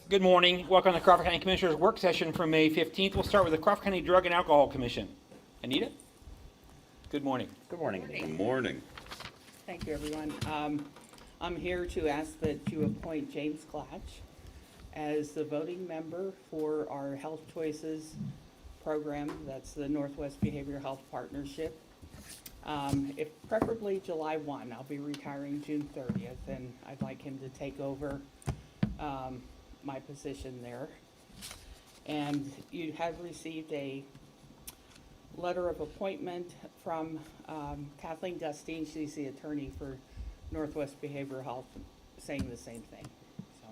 Good morning. Welcome to the Crawford County Commissioners Work Session for May 15th. We'll start with the Crawford County Drug and Alcohol Commission. Anita? Good morning. Good morning. Good morning. Thank you, everyone. I'm here to ask that you appoint James Glatch as the voting member for our Health Choices program. That's the Northwest Behavioral Health Partnership. If preferably July 1, I'll be retiring June 30th, and I'd like him to take over my position there. And you have received a letter of appointment from Kathleen Gustine. She's the attorney for Northwest Behavioral Health, saying the same thing. So,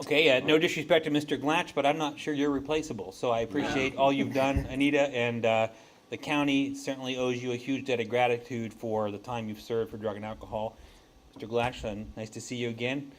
Okay, no disrespect to Mr. Glatch, but I'm not sure you're replaceable. So I appreciate all you've done, Anita, and the county certainly owes you a huge debt of gratitude for the time you've served for drug and alcohol. Mr. Glatch, nice to see you again.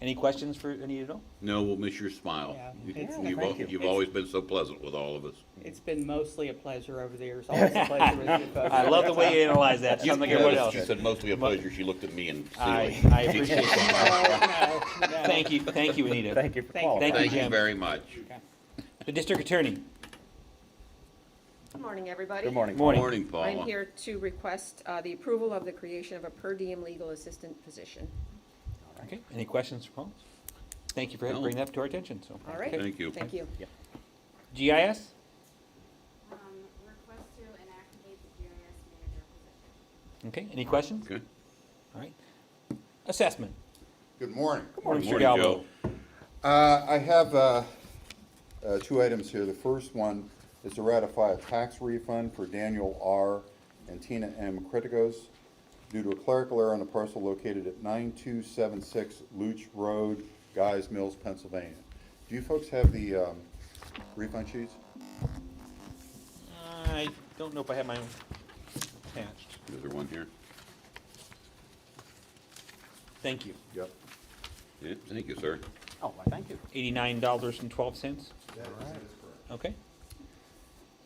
Any questions for Anita? No, we'll miss your smile. Yeah. You've always been so pleasant with all of us. it's been mostly a pleasure over the years. Always a pleasure with you folks. I love the way you analyze that. Sounds like everybody else. She said mostly a pleasure. She looked at me and I silly. appreciate that. No. Thank you, Anita. Thank you for Thank you. qualifying. Thank you, Thank you Jim. very much. The District Attorney. Good morning, everybody. Good morning. Morning. Morning, Paula. I'm here to request the approval of the creation of a per diem legal assistant position. Okay, any questions for Paul? Thank you for No. bringing that to our attention. So, All right. okay. Thank you. Thank you. GIS? Request to inactivate the GIS manager position. Okay, any questions? Okay. All right. Assessment. Good morning. Morning, Mr. Morning, Galvo. Joe. I have two items here. The first one is to ratify a tax refund for Daniel R. and Tina M. Criticos due to a clerical error on a parcel located at 9276 Luch Road, Guys Mills, Pennsylvania. Do you folks have the refund sheets? I don't know if I have my own attached. Is there one here? Thank you. Yep. Yeah, thank you, sir. Oh, why, thank you. $89.12. Okay.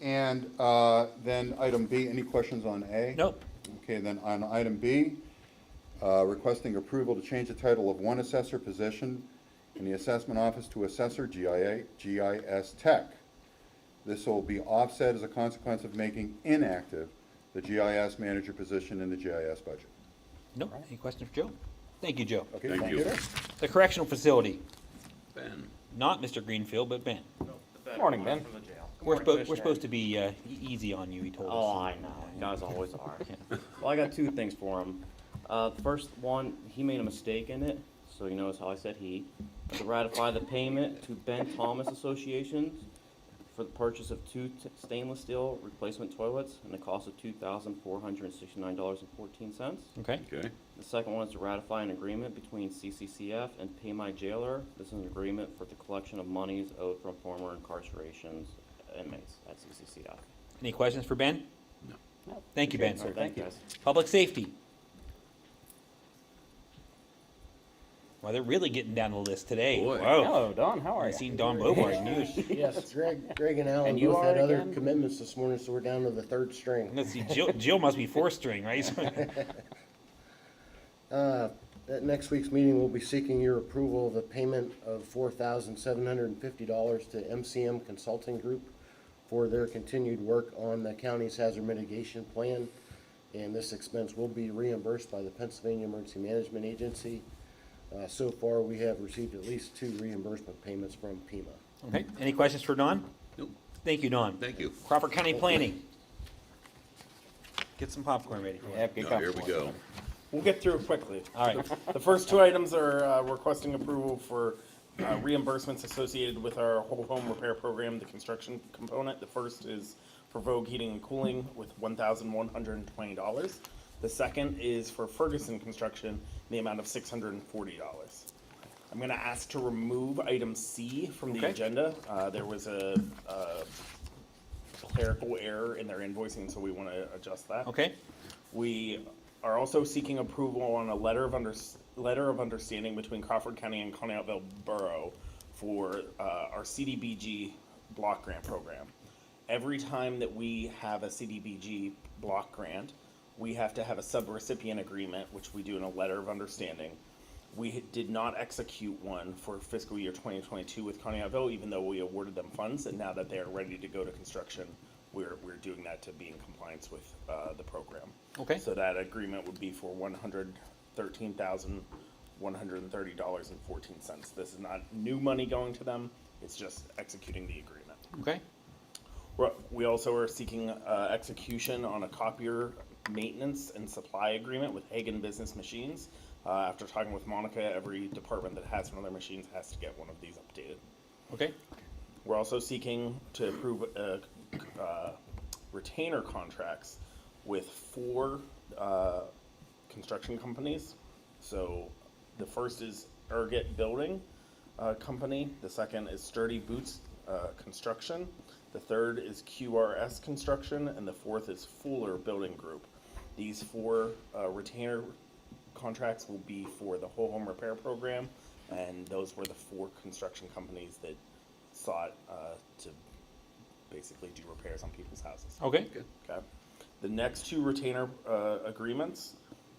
And then item B, any questions on A? Nope. Okay, then on item B, requesting approval to change the title of one assessor position in the assessment office to assessor GIS Tech. This will be offset as a consequence of making inactive the GIS manager position in the GIS budget. Nope. Any questions for Joe? Thank you, Joe. Okay, Thank you. The correctional facility. Ben. Not Mr. Greenfield, but Ben. Morning, Ben. We're supposed to be easy on you, he told us. Oh, I know. You guys always are. Well, I got two things for him. First one, he made a mistake in it, so you notice how I said he. To ratify the payment to Ben Thomas Associations for the purchase of two stainless steel replacement toilets and the cost of $2,469.14. Okay. Okay. The second one is to ratify an agreement between CCCF and Pay My Jailer. This is an agreement for the collection of monies owed from former incarcerations inmates at CCCF. Any questions for Ben? No. Thank you, Ben. All right, thank you, guys. Public safety. Well, they're really getting down the list today. Boy. Whoa. Hello, Don. How are I've you? seen Don Bobart news. Yes, Greg and Alan And you both had are other again? commitments this morning, so we're down to the third string. Let's see, Jill must be fourth string, right? At next week's meeting, we'll be seeking your approval of a payment of $4,750 to MCM Consulting Group for their continued work on the county's hazard mitigation plan. And this expense will be reimbursed by the Pennsylvania Emergency Management Agency. So far, we have received at least 2 reimbursement payments from PEMA. Okay, any questions for Don? Nope. Thank you, Don. Thank you. Crawford County Planning. Get some popcorn ready. Yeah, get Now, here we comfortable. go. We'll get through it quickly. All right. The first two items are requesting approval for reimbursements associated with our whole home repair program, the construction component. The first is for Vogue Heating and Cooling with $1,120. The second is for Ferguson Construction in the amount of $640. I'm going to ask to remove item C from the Okay. agenda. There was a clerical error in their invoicing, so we want to adjust that. Okay, We are also seeking approval on a letter of understanding between Crawford County and Conneautville Borough for our CDBG block grant program. Every time that we have a CDBG block grant, we have to have a subrecipient agreement, which we do in a letter of understanding. We did not execute one for fiscal year 2022 with Conneautville, even though we awarded them funds, and now that they are ready to go to construction, we're doing that to be in compliance with the program. Okay. So that agreement would be for $113,130.14. This is not new money going to them, it's just executing the agreement. Okay. We also are seeking execution on a copier maintenance and supply agreement with Hagen Business Machines. After talking with Monica, every department that has one of their machines has to get one of these updated. Okay. We're also seeking to approve retainer contracts with 4 construction companies. So the first is Erget Building Company, the second is Sturdy Boots Construction, the third is QRS Construction, and the fourth is Fuller Building Group. These 4 retainer contracts will be for the whole home repair program, and those were the 4 construction companies that sought to basically do repairs on people's houses. Okay. Okay. The next 2 retainer agreements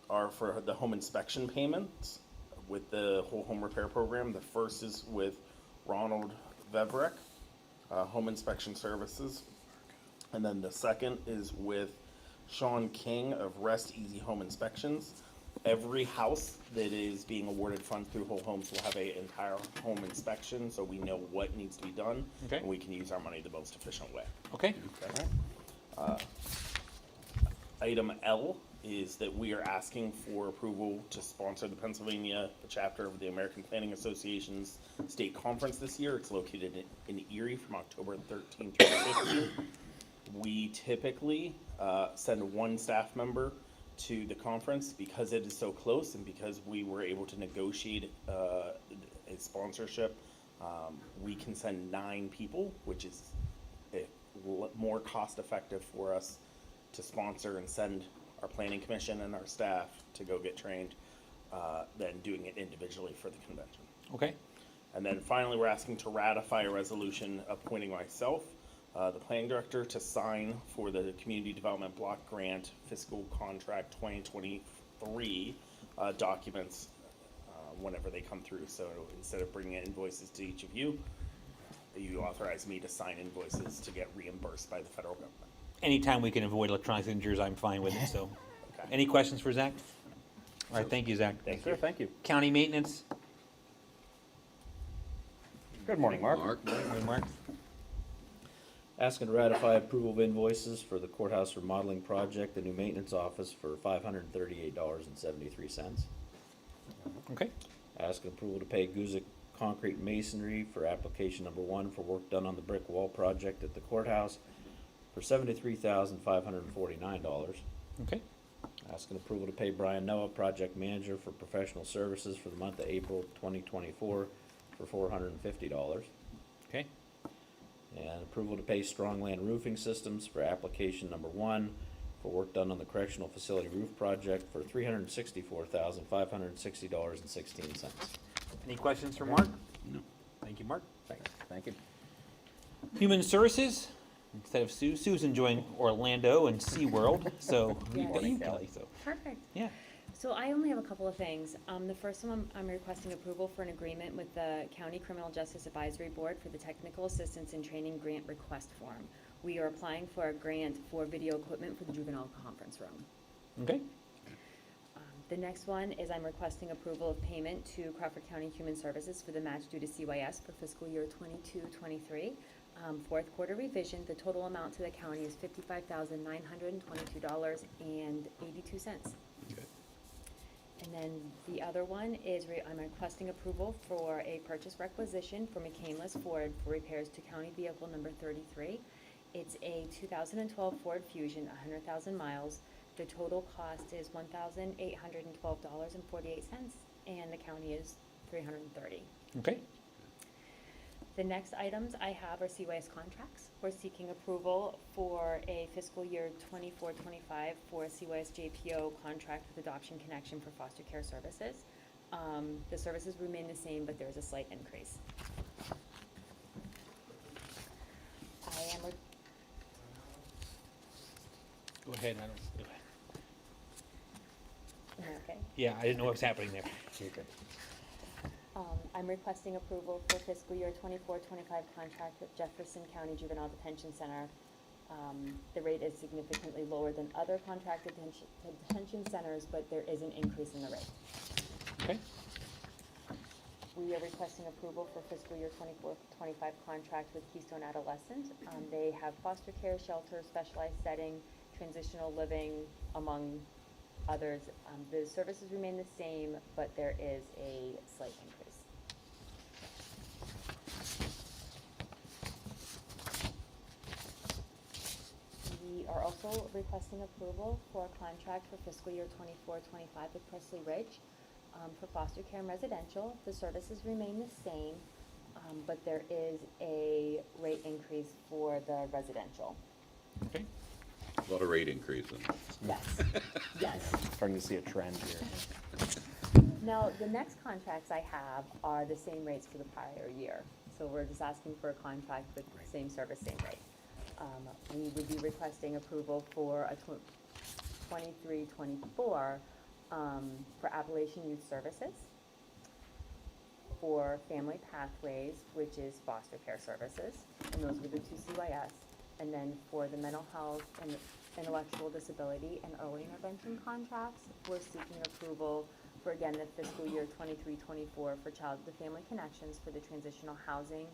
are for the home inspection payments with the whole home repair program. The first is with Ronald Vevrek, Home Inspection Services. And then the second is with Sean King of Rest Easy Home Inspections. Every house that is being awarded funds through Whole Homes will have an entire home inspection, so we know what needs to be done. Okay. And we can use our money the most efficient way. Okay. Okay. Item L is that we are asking for approval to sponsor the Pennsylvania chapter of the American Planning Association's state conference this year. It's located in Erie from October 13th through 15th. We typically send 1 staff member to the conference because it is so close and because we were able to negotiate a sponsorship. We can send 9 people, which is more cost effective for us to sponsor and send our planning commission and our staff to go get trained than doing it individually for the convention. Okay. And then finally, we're asking to ratify a resolution appointing myself, the planning director, to sign for the Community Development Block Grant Fiscal Contract 2023 documents whenever they come through. So instead of bringing invoices to each of you, you authorize me to sign invoices to get reimbursed by the federal government. Anytime we can avoid electronic signatures, I'm fine with it, so. Okay. Any questions for Zach? All right, thank you, Zach. Thank Sir, you. thank you. County maintenance? Good morning, Mark. Hey, Mark. Asking to ratify approval of invoices for the courthouse remodeling project, the new maintenance office for $538.73. Okay. Asking approval to pay Guzik Concrete Masonry for application number 1 for work done on the brick wall project at the courthouse for $73,549. Okay. Asking approval to pay Brian Noah, project manager, for professional services for the month of April 2024 for $450. Okay. And approval to pay Strongland Roofing Systems for application number 1 for work done on the correctional facility roof project for $364,560.16. Any questions for Mark? No. Thank you, Mark. Thank you. Human Services, instead of Sue, Sue's enjoying Orlando and SeaWorld, so you got you, Kelly, so, Perfect. yeah. So I only have a couple of things. The first one, I'm requesting approval for an agreement with the County Criminal Justice Advisory Board for the Technical Assistance and Training Grant Request Form. We are applying for a grant for video equipment for the juvenile conference room. Okay. The next one is I'm requesting approval of payment to Crawford County Human Services for the match due to CYS for fiscal year 22-23. Fourth quarter revision, the total amount to the county is $55,922.82. And then the other one is I'm requesting approval for a purchase requisition for McCainless Ford for repairs to county vehicle number 33. It's a 2012 Ford Fusion, 100,000 miles. The total cost is $1,812.48, and the county is $330. Okay. The next items I have are CYS contracts. We're seeking approval for a fiscal year 24-25 for a CYS JPO contract with Adoption Connection for foster care services. The services remain the same, but there is a slight increase. Go ahead, I don't, go ahead. Okay. Yeah, I didn't know what was happening there. I'm requesting approval for fiscal year 24-25 contract with Jefferson County Juvenile Detention Center. The rate is significantly lower than other contracted detention centers, but there is an increase in the rate. Okay. We are requesting approval for fiscal year 24-25 contract with Keystone Adolescent. They have foster care, shelter, specialized setting, transitional living, among others. The services remain the same, but there is a slight increase. We are also requesting approval for a contract for fiscal year 24-25 with Presley Ridge for foster care and residential. The services remain the same, but there is a rate increase for the residential. Okay. A lot of rate increases. Yes, yes. Starting to see a trend here. Now, the next contracts I have are the same rates for the prior year. So we're just asking for a contract with same service, same rate. We would be requesting approval for a 23-24 for Appalachian Youth Services, for Family Pathways, which is foster care services, and those were the two CYS. And then for the mental health and intellectual disability and early intervention contracts, we're seeking approval for, again, the fiscal year 23-24 for Child to Family Connections for the transitional housing,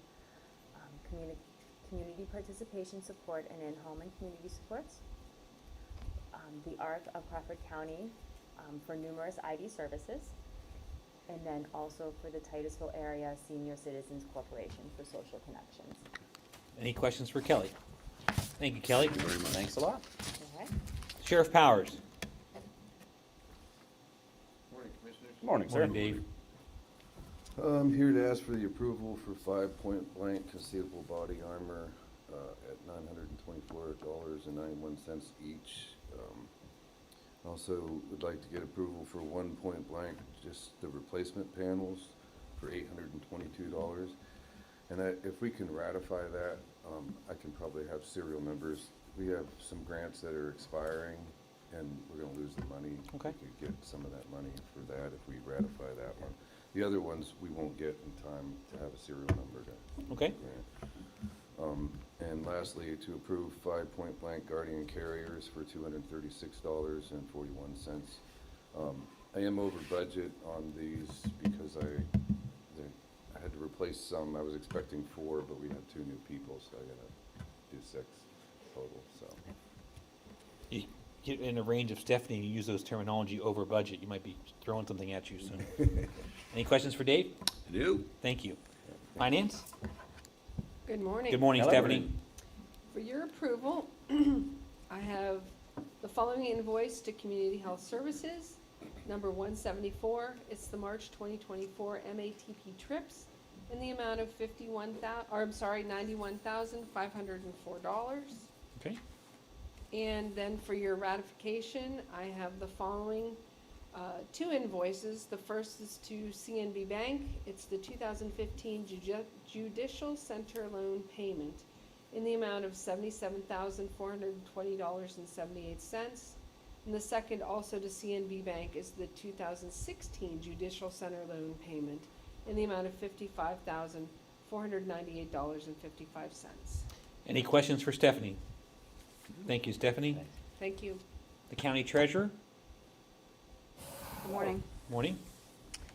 community participation support, and in-home and community supports. The ARC of Crawford County for numerous ID services, and then also for the Titusville Area Senior Citizens Corporation for social connections. Any questions for Kelly? Thank you, Kelly. Thank you very much. Thanks a lot. Okay. Sheriff Powers. Morning, sir. Morning, Dave. I'm here to ask for the approval for 5-point blank concealable body armor at $924.91 each. Also would like to get approval for 1-point blank, just the replacement panels for $822. And if we can ratify that, I can probably have serial numbers. We have some grants that are expiring, and we're gonna lose the money. Okay. We could get some of that money for that if we ratify that one. The other ones, we won't get in time to have a serial number to Okay. grant. And lastly, to approve 5-point blank Guardian carriers for $236.41. I am over budget on these because I had to replace some. I was expecting 4, but we had 2 new people, so I gotta do 6 total, so. You get in the range of Stephanie, you use those terminology over budget, you might be throwing something at you soon. Any questions for Dave? I do. Thank you. Finance? Good morning. Good morning, Hello. Stephanie. For your approval, I have the following invoice to Community Health Services, number 174. It's the March 2024 MATP trips in the amount of $91,504. Okay. And then for your ratification, I have the following 2 invoices. The first is to CNB Bank. It's the 2015 Judicial Center Loan Payment in the amount of $77,420.78. And the second, also to CNB Bank, is the 2016 Judicial Center Loan Payment in the amount of $55,498.55. Any questions for Stephanie? Thank you, Stephanie. Thank you. The county treasurer? Good morning. Morning.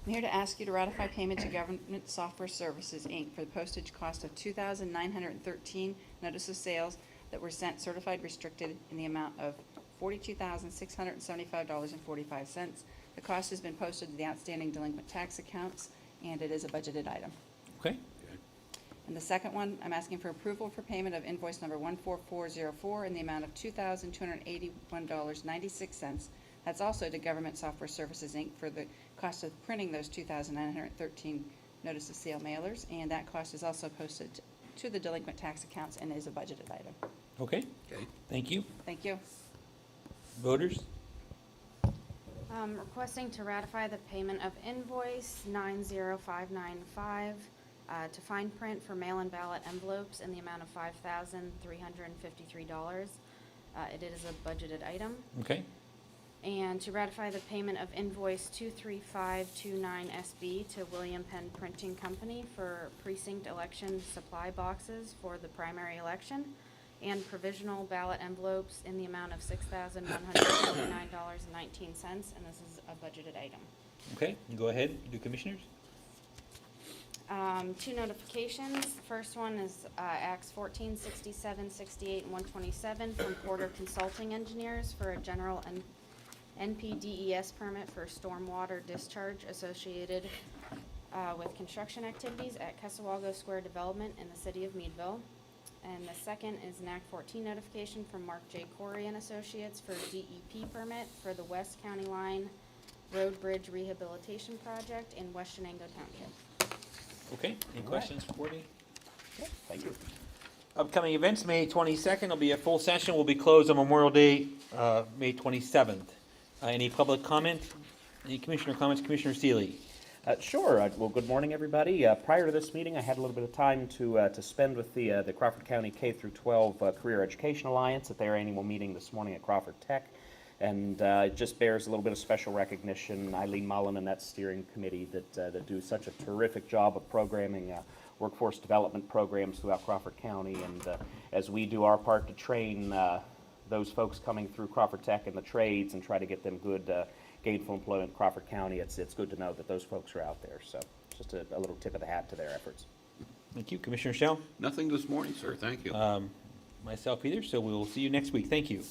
I'm here to ask you to ratify payment to Government Software Services, Inc. for the postage cost of $2,913 notice of sales that were sent certified restricted in the amount of $42,675.45. The cost has been posted to the outstanding delinquent tax accounts, and it is a budgeted item. Okay. And the second one, I'm asking for approval for payment of invoice number 14404 in the amount of $2,281.96. That's also to Government Software Services, Inc. for the cost of printing those 2,913 notice of sale mailers, and that cost is also posted to the delinquent tax accounts and is a budgeted item. Okay. Okay. Thank you. Thank you. Voters? Requesting to ratify the payment of invoice 90595 to fine print for mail-in ballot envelopes in the amount of $5,353. It is a budgeted item. Okay. And to ratify the payment of invoice 23529SB to William Penn Printing Company for precinct election supply boxes for the primary election and provisional ballot envelopes in the amount of $6,149.19, and this is a budgeted item. Okay, go ahead, do commissioners. Two notifications. First one is Acts 14, 67, 68, and 127 from Porter Consulting Engineers for a general NPDES permit for stormwater discharge associated with construction activities at Casawago Square Development in the city of Meadville. And the second is an Act 14 notification from Mark J. Corey and Associates for DEP permit for the West County Line Road Bridge Rehabilitation Project in West Shenango Township. Okay, any questions for Courtney? Thank you. Upcoming events, May 22nd will be a full session, will be closed on Memorial Day, May 27th. Any public comment? Any commissioner comments? Commissioner Seeley? Sure. Well, good morning, everybody. Prior to this meeting, I had a little bit of time to spend with the Crawford County K-12 Career Education Alliance at their annual meeting this morning at Crawford Tech. And it just bears a little bit of special recognition. Eileen Mullen and that steering committee that do such a terrific job of programming workforce development programs throughout Crawford County. And as we do our part to train those folks coming through Crawford Tech in the trades and try to get them good gainful employment in Crawford County, it's good to know that those folks are out there. So just a little tip of the hat to their efforts. Thank you. Commissioner Shell? Nothing this morning, sir. Thank you. Myself either, so we will see you next week. Thank you.